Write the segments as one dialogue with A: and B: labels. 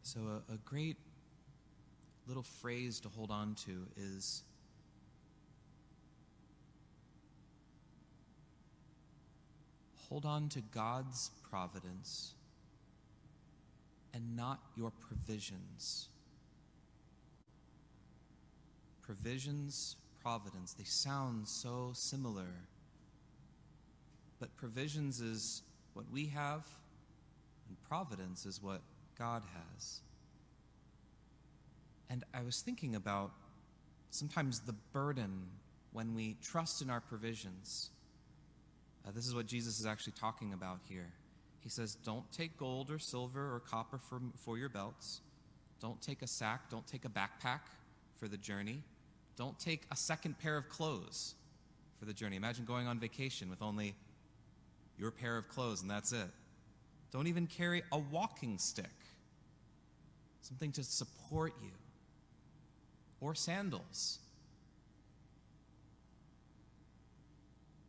A: So a great little phrase to hold on to is hold on to God's providence and not your provisions. Provisions, providence, they sound so similar. But provisions is what we have, and providence is what God has. And I was thinking about sometimes the burden when we trust in our provisions. This is what Jesus is actually talking about here. He says, don't take gold or silver or copper for your belts. Don't take a sack. Don't take a backpack for the journey. Don't take a second pair of clothes for the journey. Imagine going on vacation with only your pair of clothes and that's it. Don't even carry a walking stick, something to support you, or sandals.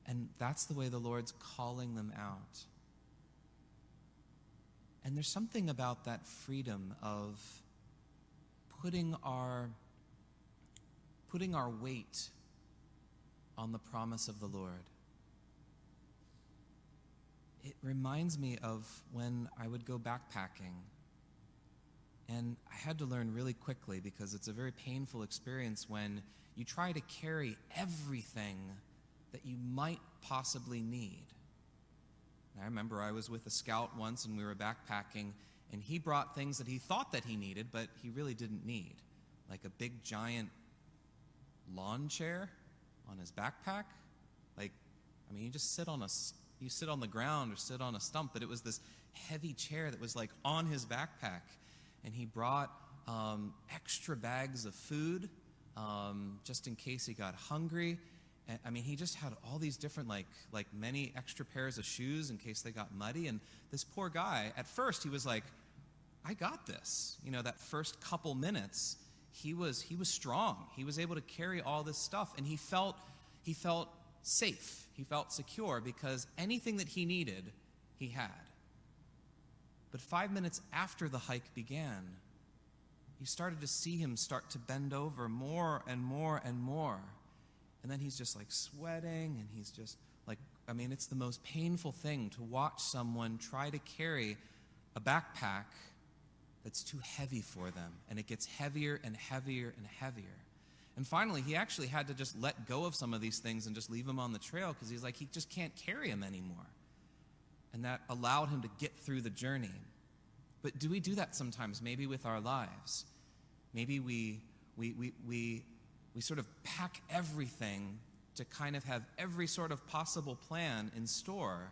A: And that's the way the Lord's calling them out. And there's something about that freedom of putting our weight on the promise of the Lord. It reminds me of when I would go backpacking. And I had to learn really quickly because it's a very painful experience when you try to carry everything that you might possibly need. And I remember I was with a scout once and we were backpacking, and he brought things that he thought that he needed, but he really didn't need. Like a big giant lawn chair on his backpack. You just sit on the ground or sit on a stump, but it was this heavy chair that was like on his backpack. And he brought extra bags of food just in case he got hungry. And, he just had all these different, like many extra pairs of shoes in case they got muddy. And this poor guy, at first, he was like, I got this. That first couple minutes, he was strong. He was able to carry all this stuff, and he felt safe. He felt secure because anything that he needed, he had. But 5 minutes after the hike began, you started to see him start to bend over more and more and more. And then he's just like sweating, and he's just like, it's the most painful thing to watch someone try to carry a backpack that's too heavy for them. And it gets heavier and heavier and heavier. And finally, he actually had to just let go of some of these things and just leave them on the trail because he's like, he just can't carry them anymore. And that allowed him to get through the journey. But do we do that sometimes, maybe with our lives? Maybe we sort of pack everything to kind of have every sort of possible plan in store.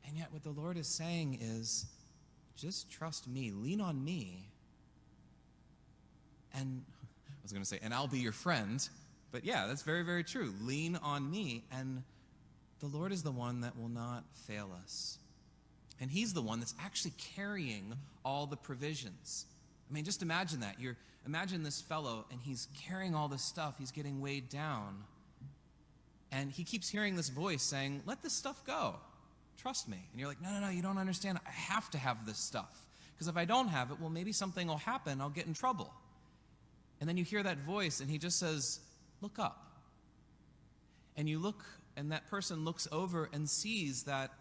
A: And yet what the Lord is saying is, just trust me, lean on me. And I was going to say, and I'll be your friend. But yeah, that's very, very true. Lean on me, and the Lord is the one that will not fail us. And he's the one that's actually carrying all the provisions. Just imagine that. Imagine this fellow, and he's carrying all this stuff. He's getting weighed down. And he keeps hearing this voice saying, let this stuff go. Trust me. And you're like, no, you don't understand. I have to have this stuff. Because if I don't have it, well, maybe something will happen. I'll get in trouble. And then you hear that voice, and he just says, look up. And you look, and that person looks over and sees that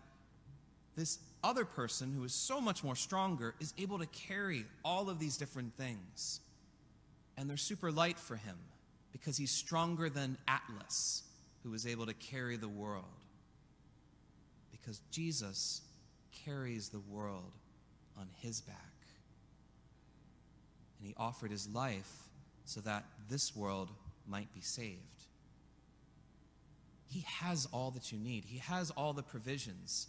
A: this other person who is so much more stronger is able to carry all of these different things. And they're super light for him because he's stronger than Atlas, who is able to carry the world. Because Jesus carries the world on his back. And he offered his life so that this world might be saved. He has all that you need. He has all the provisions.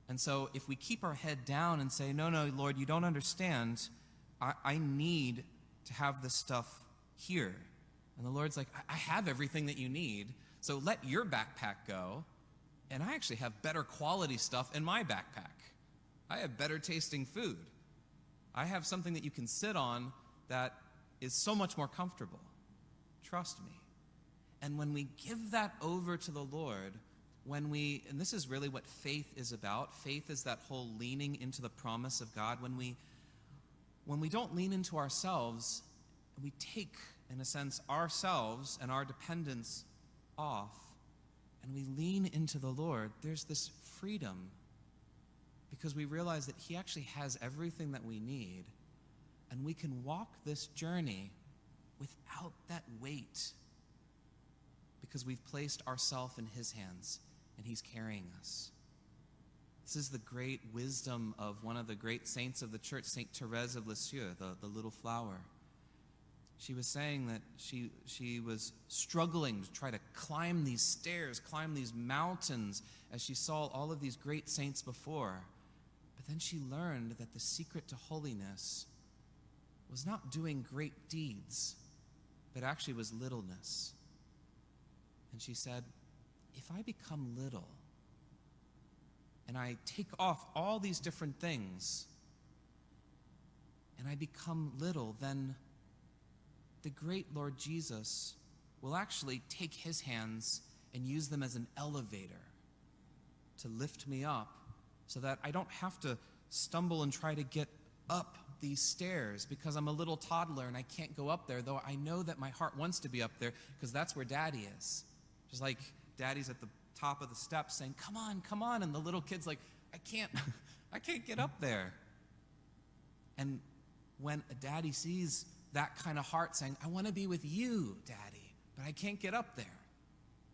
A: And so if we keep our head down and say, no, Lord, you don't understand. I need to have this stuff here. And the Lord's like, I have everything that you need, so let your backpack go. And I actually have better quality stuff in my backpack. I have better tasting food. I have something that you can sit on that is so much more comfortable. Trust me. And when we give that over to the Lord, and this is really what faith is about. Faith is that whole leaning into the promise of God. When when we don't lean into ourselves, we take, in a sense, ourselves and our dependence off, and we lean into the Lord, there's this freedom because we realize that He actually has everything that we need, and we can walk this journey without that weight because we've placed ourselves in His hands and He's carrying us. This is the great wisdom of one of the great saints of the church, Saint Therese of Lisieux, the little flower. She was saying that she was struggling to try to climb these stairs, climb these mountains, as she saw all of these great saints before. But then she learned that the secret to holiness was not doing great deeds, but actually was littleness. And she said, if I become little, and I take off all these different things, and I become little, then the great Lord Jesus will actually take His hands and use them as an elevator to lift me up so that I don't have to stumble and try to get up these stairs because I'm a little toddler and I can't go up there, though I know that my heart wants to be up there because that's where Daddy is. Just like Daddy's at the top of the steps saying, come on, and the little kid's like, I can't get up there. And when a daddy sees that kind of heart saying, I want to be with you, Daddy, but I can't get up there.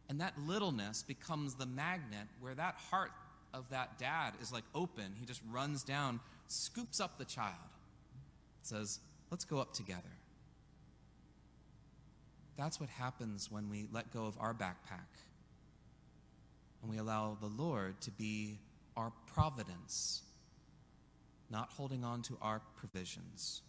A: And that littleness becomes the magnet where that heart of that dad is like open. He just runs down, scoops up the child, says, let's go up together. That's what happens when we let go of our backpack and we allow the Lord to be our providence, not holding on to our provisions.